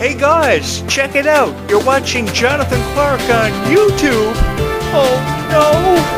Hey guys, check it out. You're watching Jonathan Clarke on YouTube. Oh no!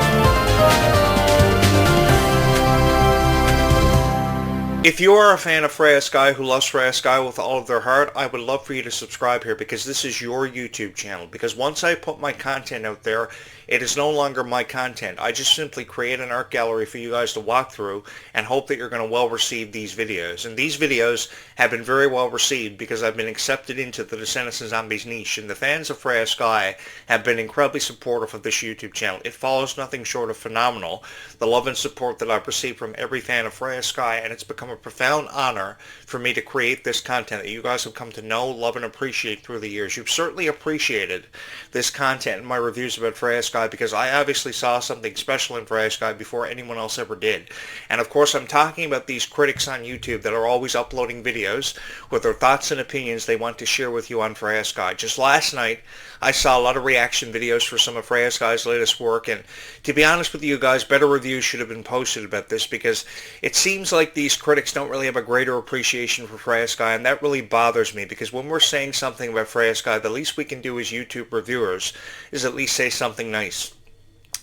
If you are a fan of Freya Skye who loves Freya Skye with all of their heart, I would love for you to subscribe here because this is your YouTube channel. Because once I put my content out there, it is no longer my content. I just simply create an art gallery for you guys to walk through and hope that you're going to well receive these videos. And these videos have been very well received because I've been accepted into the Descendants and Zombies niche, and the fans of Freya Skye have been incredibly supportive of this YouTube channel. It follows nothing short of phenomenal, the love and support that I've received from every fan of Freya Skye, and it's become a profound honor for me to create this content that you guys have come to know, love, and appreciate through the years. You've certainly appreciated this content and my reviews about Freya Skye because I obviously saw something special in Freya Skye before anyone else ever did. And of course I'm talking about these critics on YouTube that are always uploading videos with their thoughts and opinions they want to share with you on Freya Skye. Just last night I saw a lot of reaction videos for some of Freya Skye's latest work, and to be honest with you guys, better reviews should have been posted about this because it seems like these critics don't really have a greater appreciation for Freya Skye, and that really bothers me because when we're saying something about Freya Skye, the least we can do as YouTube reviewers is at least say something nice.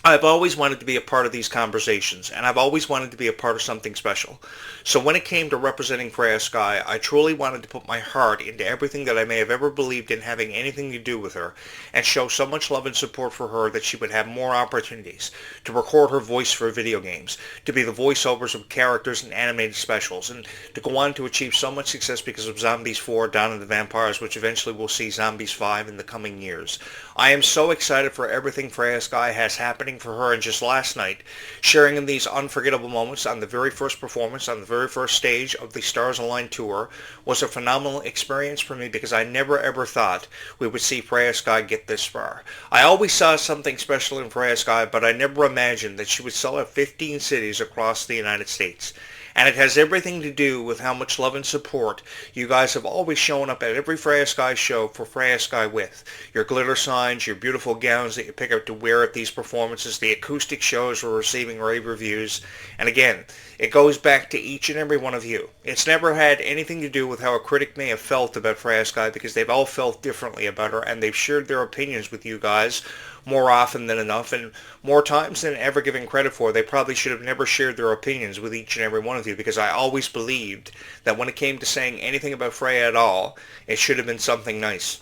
I've always wanted to be a part of these conversations, and I've always wanted to be a part of something special. So when it came to representing Freya Skye, I truly wanted to put my heart into everything that I may have ever believed in having anything to do with her, and show so much love and support for her that she would have more opportunities to record her voice for video games, to be the voiceovers of characters in animated specials, and to go on to achieve so much success because of Zombies 4, Dawn of the Vampires, which eventually will see Zombies 5 in the coming years. I am so excited for everything Freya Skye has happening for her, and just last night, sharing in these unforgettable moments on the very first performance, on the very first stage of the Stars Align tour, was a phenomenal experience for me because I never ever thought we would see Freya Skye get this far. I always saw something special in Freya Skye, but I never imagined that she would sell out 15 cities across the United States. And it has everything to do with how much love and support you guys have always shown up at every Freya Skye show for Freya Skye with. Your glitter signs, your beautiful gowns that you pick out to wear at these performances, the acoustic shows we're receiving rave reviews. And again, it goes back to each and every one of you. It's never had anything to do with how a critic may have felt about Freya Skye because they've all felt differently about her, and they've shared their opinions with you guys more often than enough, and more times than ever given credit for. They probably should have never shared their opinions with each and every one of you because I always believed that when it came to saying anything about Freya at all, it should have been something nice.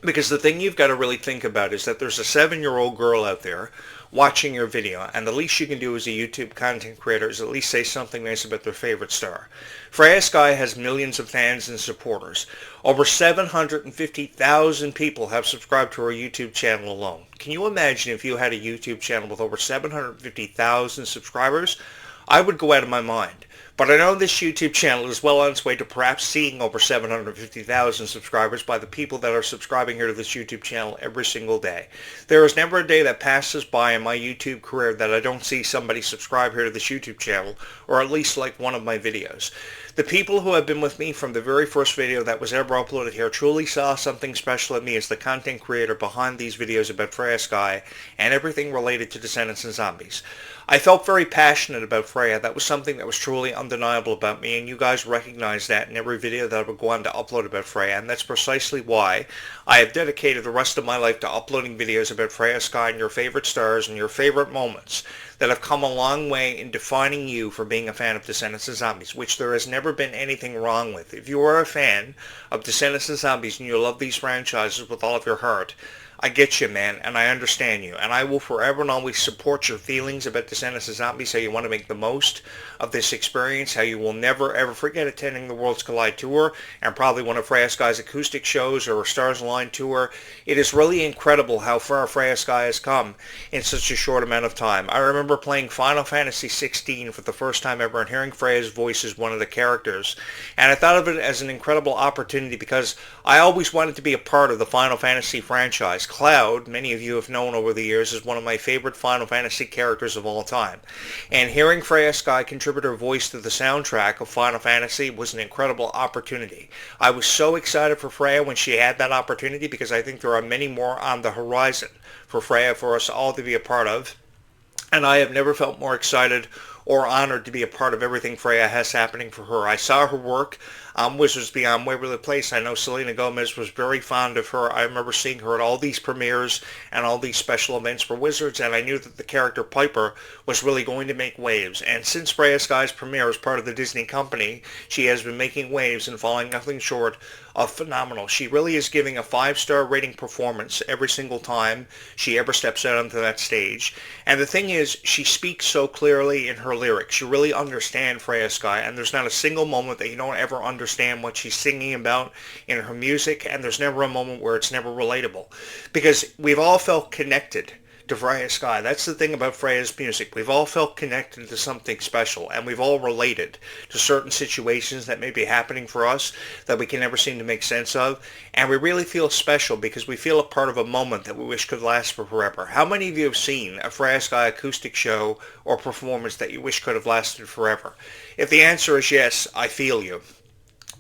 Because the thing you've got to really think about is that there's a 7-year-old girl out there watching your video, and the least you can do as a YouTube content creator is at least say something nice about their favorite star. Freya Skye has millions of fans and supporters. Over 750,000 people have subscribed to her YouTube channel alone. Can you imagine if you had a YouTube channel with over 750,000 subscribers? I would go out of my mind. But I know this YouTube channel is well on its way to perhaps seeing over 750,000 subscribers by the people that are subscribing here to this YouTube channel every single day. There is never a day that passes by in my YouTube career that I don't see somebody subscribe here to this YouTube channel, or at least like one of my videos. The people who have been with me from the very first video that was ever uploaded here truly saw something special in me as the content creator behind these videos about Freya Skye and everything related to Descendants and Zombies. I felt very passionate about Freya. That was something that was truly undeniable about me, and you guys recognize that in every video that I would go on to upload about Freya, and that's precisely why I have dedicated the rest of my life to uploading videos about Freya Skye and your favorite stars and your favorite moments that have come a long way in defining you for being a fan of Descendants and Zombies, which there has never been anything wrong with. If you are a fan of Descendants and Zombies and you love these franchises with all of your heart, I get you, man, and I understand you, and I will forever and always support your feelings about Descendants and Zombies, how you want to make the most of this experience, how you will never ever forget attending the Worlds Collide tour, and probably one of Freya Skye's acoustic shows or a Stars Align tour. It is really incredible how far Freya Skye has come in such a short amount of time. I remember playing Final Fantasy 16 for the first time ever and hearing Freya's voice as one of the characters, and I thought of it as an incredible opportunity because I always wanted to be a part of the Final Fantasy franchise. Cloud, many of you have known over the years, is one of my favorite Final Fantasy characters of all time. And hearing Freya Skye contribute her voice to the soundtrack of Final Fantasy was an incredible opportunity. I was so excited for Freya when she had that opportunity because I think there are many more on the horizon for Freya for us all to be a part of. And I have never felt more excited or honored to be a part of everything Freya has happening for her. I saw her work on Wizards Beyond Waverly Place. I know Selena Gomez was very fond of her. I remember seeing her at all these premieres and all these special events for Wizards, and I knew that the character Piper was really going to make waves. And since Freya Skye's premiere as part of the Disney company, she has been making waves and falling nothing short of phenomenal. She really is giving a 5-star rating performance every single time she ever steps out onto that stage. And the thing is, she speaks so clearly in her lyrics. You really understand Freya Skye, and there's not a single moment that you don't ever understand what she's singing about in her music, and there's never a moment where it's never relatable. Because we've all felt connected to Freya Skye. That's the thing about Freya's music. We've all felt connected to something special, and we've all related to certain situations that may be happening for us that we can never seem to make sense of, and we really feel special because we feel a part of a moment that we wish could last for forever. How many of you have seen a Freya Skye acoustic show or performance that you wish could have lasted forever? If the answer is yes, I feel you.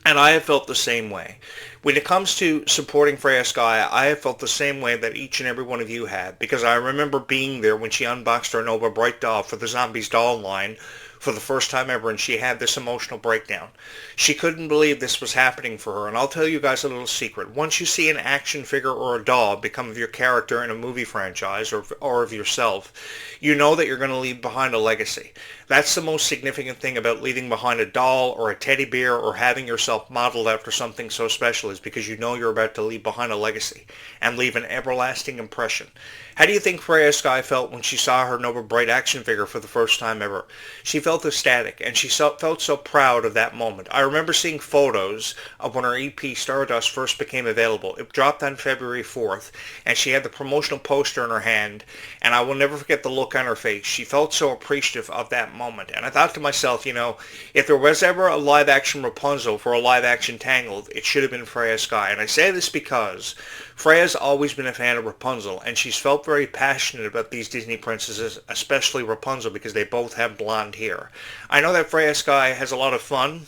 And I have felt the same way. When it comes to supporting Freya Skye, I have felt the same way that each and every one of you have, because I remember being there when she unboxed her Nova Bright doll for the Zombies doll line for the first time ever, and she had this emotional breakdown. She couldn't believe this was happening for her, and I'll tell you guys a little secret. Once you see an action figure or a doll become of your character in a movie franchise or of yourself, you know that you're going to leave behind a legacy. That's the most significant thing about leaving behind a doll or a teddy bear or having yourself modeled after something so special, is because you know you're about to leave behind a legacy and leave an everlasting impression. How do you think Freya Skye felt when she saw her Nova Bright action figure for the first time ever? She felt ecstatic, and she felt so proud of that moment. I remember seeing photos of when her EP Stardust first became available. It dropped on February 4th, and she had the promotional poster in her hand, and I will never forget the look on her face. She felt so appreciative of that moment, and I thought to myself, you know, if there was ever a live-action Rapunzel for a live-action Tangled, it should have been Freya Skye. And I say this because Freya's always been a fan of Rapunzel, and she's felt very passionate about these Disney princesses, especially Rapunzel, because they both have blonde hair. I know that Freya Skye has a lot of fun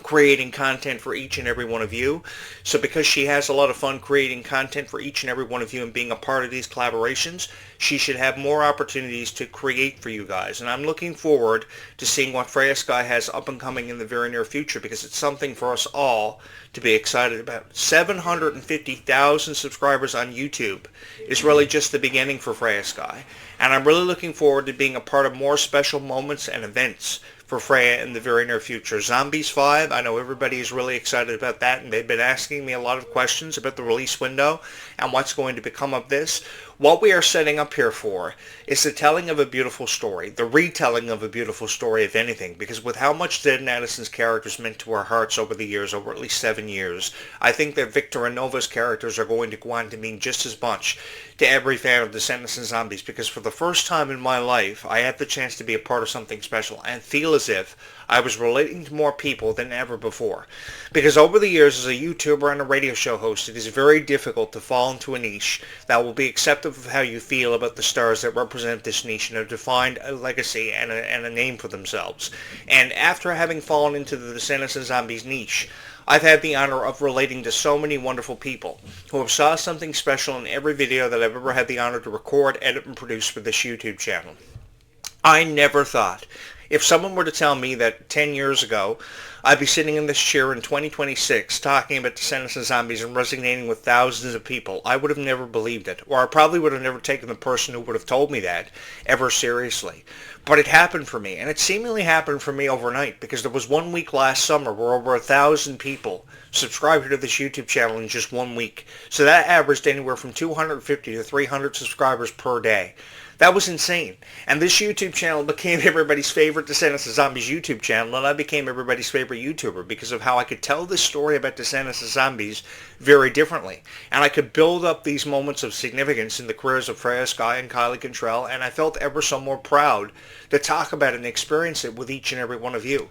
creating content for each and every one of you. So because she has a lot of fun creating content for each and every one of you and being a part of these collaborations, she should have more opportunities to create for you guys. And I'm looking forward to seeing what Freya Skye has up and coming in the very near future, because it's something for us all to be excited about. 750,000 subscribers on YouTube is really just the beginning for Freya Skye. And I'm really looking forward to being a part of more special moments and events for Freya in the very near future. Zombies 5, I know everybody is really excited about that, and they've been asking me a lot of questions about the release window and what's going to become of this. What we are setting up here for is the telling of a beautiful story, the retelling of a beautiful story, if anything, because with how much Zed and Addison's characters meant to our hearts over the years, over at least 7 years, I think that Victor and Nova's characters are going to go on to mean just as much to every fan of Descendants and Zombies, because for the first time in my life, I had the chance to be a part of something special and feel as if I was relating to more people than ever before. Because over the years as a YouTuber and a radio show host, it is very difficult to fall into a niche that will be acceptive of how you feel about the stars that represent this niche and have defined a legacy and a name for themselves. And after having fallen into the Descendants and Zombies niche, I've had the honor of relating to so many wonderful people who have saw something special in every video that I've ever had the honor to record, edit, and produce for this YouTube channel. I never thought, if someone were to tell me that 10 years ago I'd be sitting in this chair in 2026 talking about Descendants and Zombies and resonating with thousands of people, I would have never believed it. Or I probably would have never taken the person who would have told me that ever seriously. But it happened for me, and it seemingly happened for me overnight, because there was 1 week last summer where over 1,000 people subscribed to this YouTube channel in just 1 week. So that averaged anywhere from 250 to 300 subscribers per day. That was insane. And this YouTube channel became everybody's favorite Descendants and Zombies YouTube channel, and I became everybody's favorite YouTuber because of how I could tell this story about Descendants and Zombies very differently. And I could build up these moments of significance in the careers of Freya Skye and Kylie Cantrell, and I felt ever so more proud to talk about it and experience it with each and every one of you.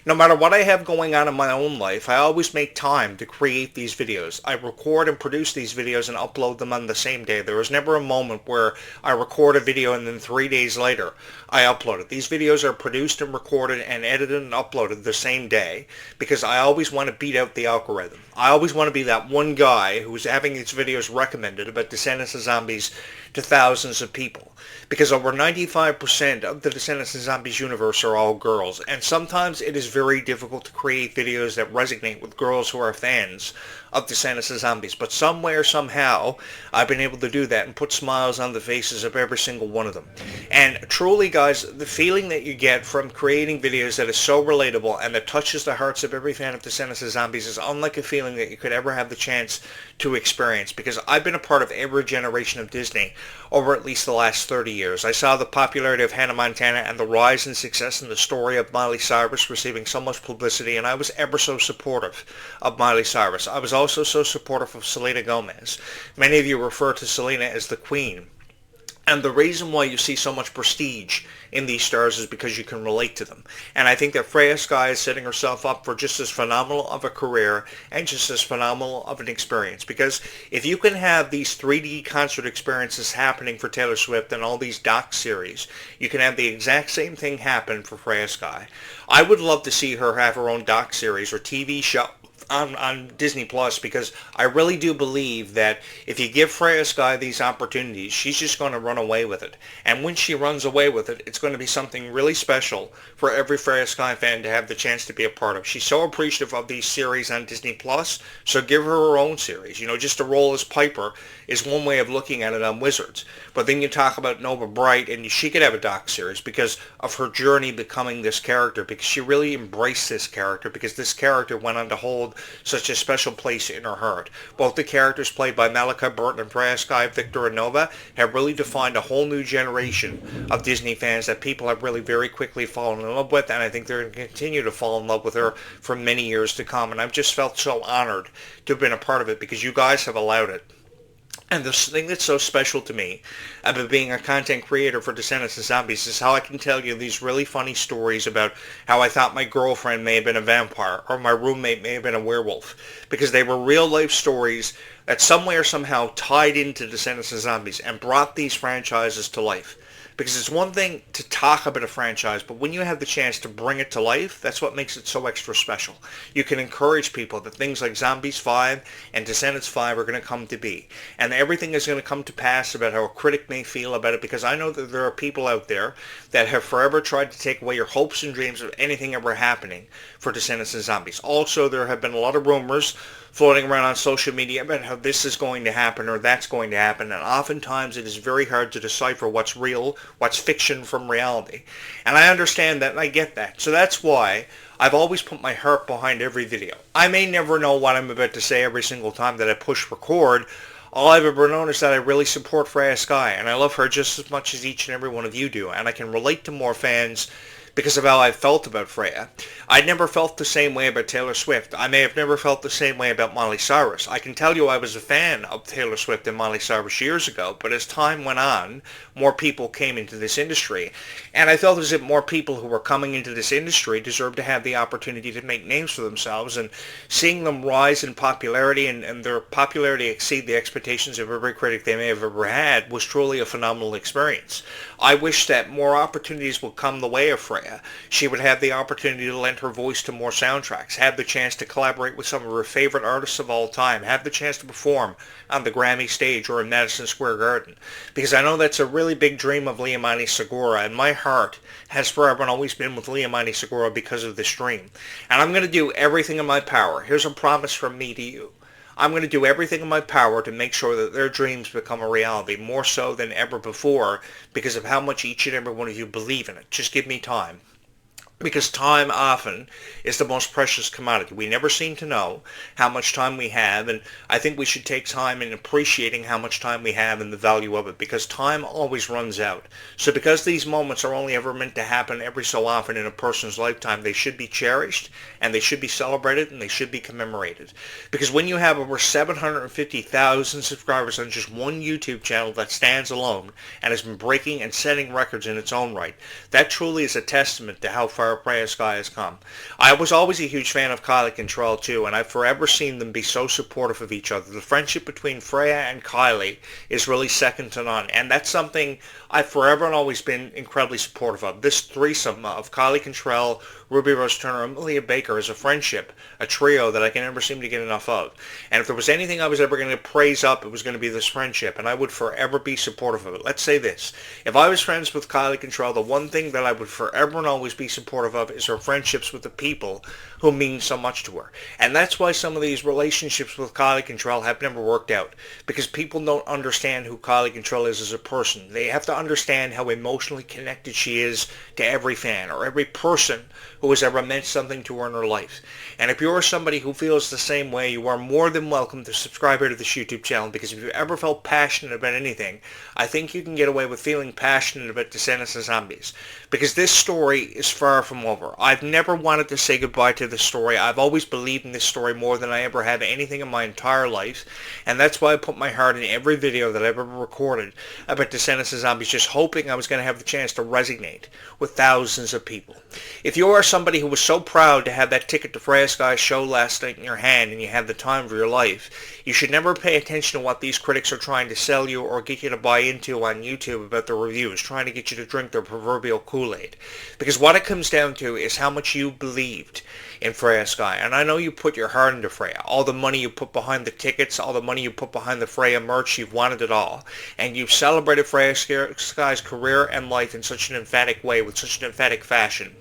No matter what I have going on in my own life, I always make time to create these videos. I record and produce these videos and upload them on the same day. There is never a moment where I record a video and then 3 days later I upload it. These videos are produced and recorded and edited and uploaded the same day because I always want to beat out the algorithm. I always want to be that one guy who's having these videos recommended about Descendants of Zombies to thousands of people. Because over 95% of the Descendants and Zombies universe are all girls, and sometimes it is very difficult to create videos that resonate with girls who are fans of Descendants and Zombies. But somewhere, somehow, I've been able to do that and put smiles on the faces of every single one of them. And truly, guys, the feeling that you get from creating videos that is so relatable and that touches the hearts of every fan of Descendants and Zombies is unlike a feeling that you could ever have the chance to experience. Because I've been a part of every generation of Disney over at least the last 30 years. I saw the popularity of Hannah Montana and the rise in success in the story of Miley Cyrus receiving so much publicity, and I was ever so supportive of Miley Cyrus. I was also so supportive of Selena Gomez. Many of you refer to Selena as the Queen. And the reason why you see so much prestige in these stars is because you can relate to them. And I think that Freya Skye is setting herself up for just as phenomenal of a career and just as phenomenal of an experience. Because if you can have these 3D concert experiences happening for Taylor Swift and all these doc series, you can have the exact same thing happen for Freya Skye. I would love to see her have her own doc series or TV show on Disney Plus, because I really do believe that if you give Freya Skye these opportunities, she's just going to run away with it. And when she runs away with it, it's going to be something really special for every Freya Skye fan to have the chance to be a part of. She's so appreciative of these series on Disney Plus, so give her her own series. You know, just a role as Piper is one way of looking at it on Wizards. But then you talk about Nova Bright, and she could have a doc series because of her journey becoming this character, because she really embraced this character, because this character went on to hold such a special place in her heart. Both the characters played by Malika Burton and Freya Skye, Victor and Nova, have really defined a whole new generation of Disney fans that people have really very quickly fallen in love with, and I think they're going to continue to fall in love with her for many years to come. And I've just felt so honored to have been a part of it because you guys have allowed it. And the thing that's so special to me about being a content creator for Descendants and Zombies is how I can tell you these really funny stories about how I thought my girlfriend may have been a vampire or my roommate may have been a werewolf, because they were real life stories that somewhere somehow tied into Descendants and Zombies and brought these franchises to life. Because it's one thing to talk about a franchise, but when you have the chance to bring it to life, that's what makes it so extra special. You can encourage people that things like Zombies 5 and Descendants 5 are going to come to be. And everything is going to come to pass about how a critic may feel about it, because I know that there are people out there that have forever tried to take away your hopes and dreams of anything ever happening for Descendants and Zombies. Also, there have been a lot of rumors floating around on social media about how this is going to happen or that's going to happen, and oftentimes it is very hard to decipher what's real, what's fiction from reality. And I understand that and I get that. So that's why I've always put my heart behind every video. I may never know what I'm about to say every single time that I push record. All I've ever known is that I really support Freya Skye, and I love her just as much as each and every one of you do, and I can relate to more fans because of how I felt about Freya. I never felt the same way about Taylor Swift. I may have never felt the same way about Miley Cyrus. I can tell you I was a fan of Taylor Swift and Miley Cyrus years ago, but as time went on, more people came into this industry. And I felt as if more people who were coming into this industry deserved to have the opportunity to make names for themselves, and seeing them rise in popularity and their popularity exceed the expectations of every critic they may have ever had was truly a phenomenal experience. I wish that more opportunities would come the way of Freya. She would have the opportunity to lend her voice to more soundtracks, have the chance to collaborate with some of her favorite artists of all time, have the chance to perform on the Grammy stage or in Madison Square Garden. Because I know that's a really big dream of Liamani Segura, and my heart has forever and always been with Liamani Segura because of this dream. And I'm going to do everything in my power. Here's a promise from me to you. I'm going to do everything in my power to make sure that their dreams become a reality, more so than ever before, because of how much each and every one of you believe in it. Just give me time. Because time often is the most precious commodity. We never seem to know how much time we have, and I think we should take time in appreciating how much time we have and the value of it, because time always runs out. So because these moments are only ever meant to happen every so often in a person's lifetime, they should be cherished, and they should be celebrated, and they should be commemorated. Because when you have over 750,000 subscribers on just one YouTube channel that stands alone and has been breaking and setting records in its own right, that truly is a testament to how far Freya Skye has come. I was always a huge fan of Clarke and Clarke too, and I've forever seen them be so supportive of each other. The friendship between Freya and Kylie is really second to none, and that's something I've forever and always been incredibly supportive of. This threesome of Kylie Cantrell, Ruby Rose Turner, and Amelia Baker as a friendship, a trio that I can never seem to get enough of. And if there was anything I was ever going to praise up, it was going to be this friendship, and I would forever be supportive of it. Let's say this. If I was friends with Kylie Control, the one thing that I would forever and always be supportive of is her friendships with the people who mean so much to her. And that's why some of these relationships with Kylie Control have never worked out, because people don't understand who Kylie Control is as a person. They have to understand how emotionally connected she is to every fan or every person who has ever meant something to her in her life. And if you're somebody who feels the same way, you are more than welcome to subscribe here to this YouTube channel, because if you've ever felt passionate about anything, I think you can get away with feeling passionate about Descendants of Zombies, because this story is far from over. I've never wanted to say goodbye to this story. I've always believed in this story more than I ever have anything in my entire life, and that's why I put my heart in every video that I've ever recorded about Descendants of Zombies, just hoping I was going to have the chance to resonate with thousands of people. If you are somebody who was so proud to have that ticket to Freya Skye's show last night in your hand and you had the time of your life, you should never pay attention to what these critics are trying to sell you or get you to buy into on YouTube about their reviews, trying to get you to drink their proverbial Kool-Aid. Because what it comes down to is how much you believed in Freya Skye. And I know you put your heart into Freya. All the money you put behind the tickets, all the money you put behind the Freya merch, you've wanted it all. And you've celebrated Freya Skye's career and life in such an emphatic way, with such an emphatic fashion.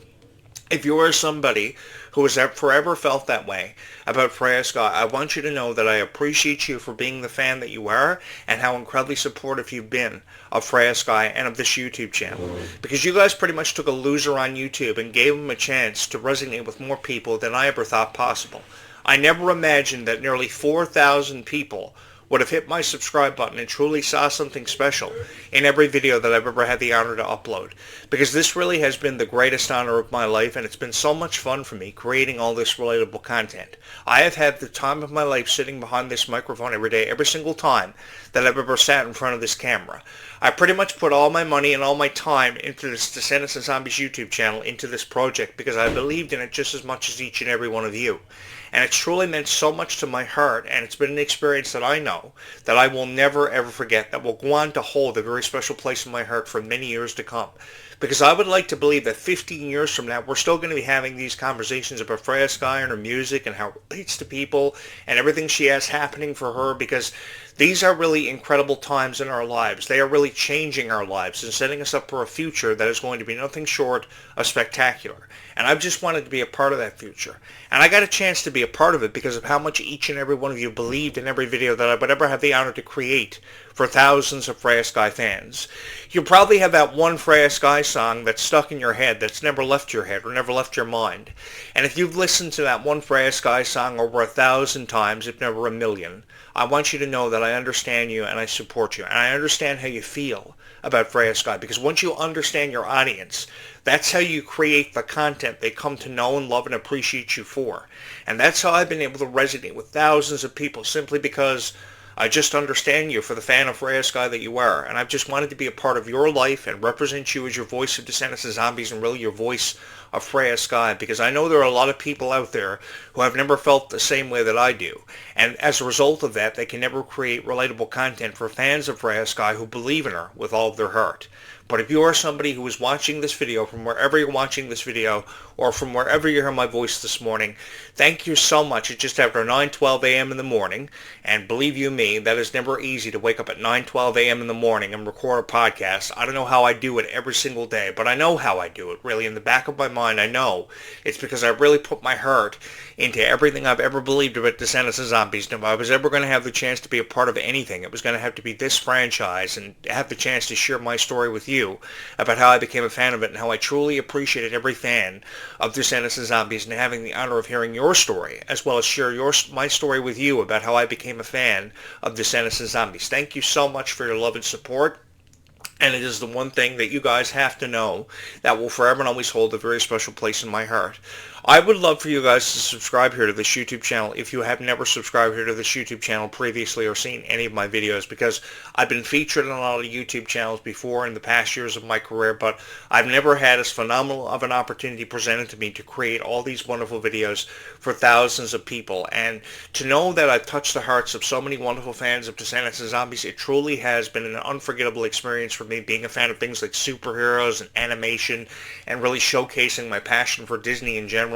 If you are somebody who has forever felt that way about Freya Skye, I want you to know that I appreciate you for being the fan that you are, and how incredibly supportive you've been of Freya Skye and of this YouTube channel. Because you guys pretty much took a loser on YouTube and gave him a chance to resonate with more people than I ever thought possible. I never imagined that nearly 4,000 people would have hit my subscribe button and truly saw something special in every video that I've ever had the honor to upload. Because this really has been the greatest honor of my life, and it's been so much fun for me creating all this relatable content. I have had the time of my life sitting behind this microphone every day, every single time that I've ever sat in front of this camera. I pretty much put all my money and all my time into this Descendants of Zombies YouTube channel, into this project, because I believed in it just as much as each and every one of you. And it's truly meant so much to my heart, and it's been an experience that I know that I will never ever forget, that will go on to hold a very special place in my heart for many years to come. Because I would like to believe that 15 years from now, we're still going to be having these conversations about Freya Skye and her music and how it relates to people and everything she has happening for her, because these are really incredible times in our lives. They are really changing our lives and setting us up for a future that is going to be nothing short of spectacular. And I've just wanted to be a part of that future. And I got a chance to be a part of it because of how much each and every one of you believed in every video that I would ever have the honor to create for thousands of Freya Skye fans. You probably have that one Freya Skye song that's stuck in your head, that's never left your head or never left your mind. And if you've listened to that one Freya Skye song over 1,000 times, if never a million, I want you to know that I understand you and I support you. And I understand how you feel about Freya Skye, because once you understand your audience, that's how you create the content they come to know and love and appreciate you for. And that's how I've been able to resonate with thousands of people, simply because I just understand you for the fan of Freya Skye that you are. And I've just wanted to be a part of your life and represent you as your voice of Descendants of Zombies and really your voice of Freya Skye, because I know there are a lot of people out there who have never felt the same way that I do. And as a result of that, they can never create relatable content for fans of Freya Skye who believe in her with all of their heart. But if you are somebody who is watching this video, from wherever you're watching this video, or from wherever you hear my voice this morning, thank you so much. It's just after 9:12 a.m. in the morning, and believe you me, that is never easy to wake up at 9:12 a.m. in the morning and record a podcast. I don't know how I do it every single day, but I know how I do it. Really, in the back of my mind, I know it's because I really put my heart into everything I've ever believed about Descendants of Zombies. If I was ever going to have the chance to be a part of anything, it was going to have to be this franchise and have the chance to share my story with you about how I became a fan of it and how I truly appreciated every fan of Descendants of Zombies, and having the honor of hearing your story, as well as share my story with you about how I became a fan of Descendants of Zombies. Thank you so much for your love and support. And it is the one thing that you guys have to know that will forever and always hold a very special place in my heart. I would love for you guys to subscribe here to this YouTube channel if you have never subscribed here to this YouTube channel previously or seen any of my videos, because I've been featured on a lot of YouTube channels before in the past years of my career, but I've never had as phenomenal of an opportunity presented to me to create all these wonderful videos for thousands of people. And to know that I've touched the hearts of so many wonderful fans of Descendants and Zombies, it truly has been an unforgettable experience for me, being a fan of things like superheroes and animation and really showcasing my passion for Disney in general.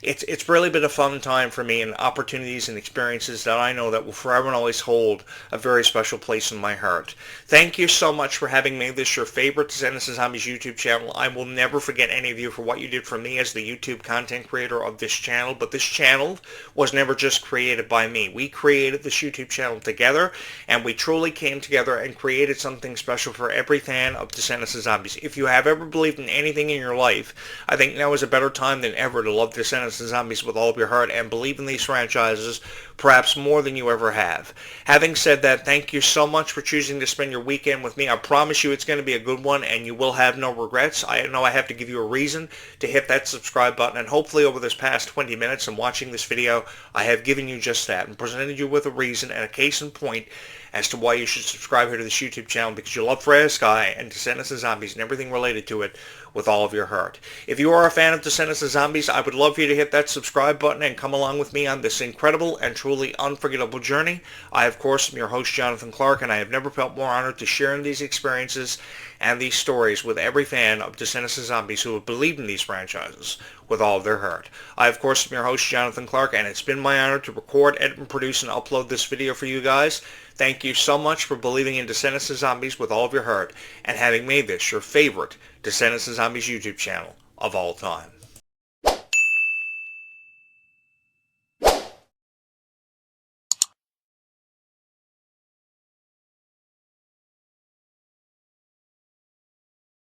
It's really been a fun time for me, and opportunities and experiences that I know that will forever and always hold a very special place in my heart. Thank you so much for having made this your favorite Descendants and Zombies YouTube channel. I will never forget any of you for what you did for me as the YouTube content creator of this channel, but this channel was never just created by me. We created this YouTube channel together, and we truly came together and created something special for every fan of Descendants and Zombies. If you have ever believed in anything in your life, I think now is a better time than ever to love Descendants and Zombies with all of your heart and believe in these franchises perhaps more than you ever have. Having said that, thank you so much for choosing to spend your weekend with me. I promise you it's going to be a good one and you will have no regrets. I know I have to give you a reason to hit that subscribe button, and hopefully over this past 20 minutes and watching this video, I have given you just that and presented you with a reason and a case in point as to why you should subscribe here to this YouTube channel, because you love Freya, Skye, and Descendants and Zombies and everything related to it with all of your heart. If you are a fan of Descendants and Zombies, I would love for you to hit that subscribe button and come along with me on this incredible and truly unforgettable journey. I, of course, am your host, Jonathan Clarke, and I have never felt more honored to share in these experiences and these stories with every fan of Descendants and Zombies who have believed in these franchises with all of their heart. I, of course, am your host, Jonathan Clarke, and it's been my honor to record, edit, and produce and upload this video for you guys. Thank you so much for believing in Descendants and Zombies with all of your heart and having made this your favorite Descendants and Zombies YouTube channel of all time.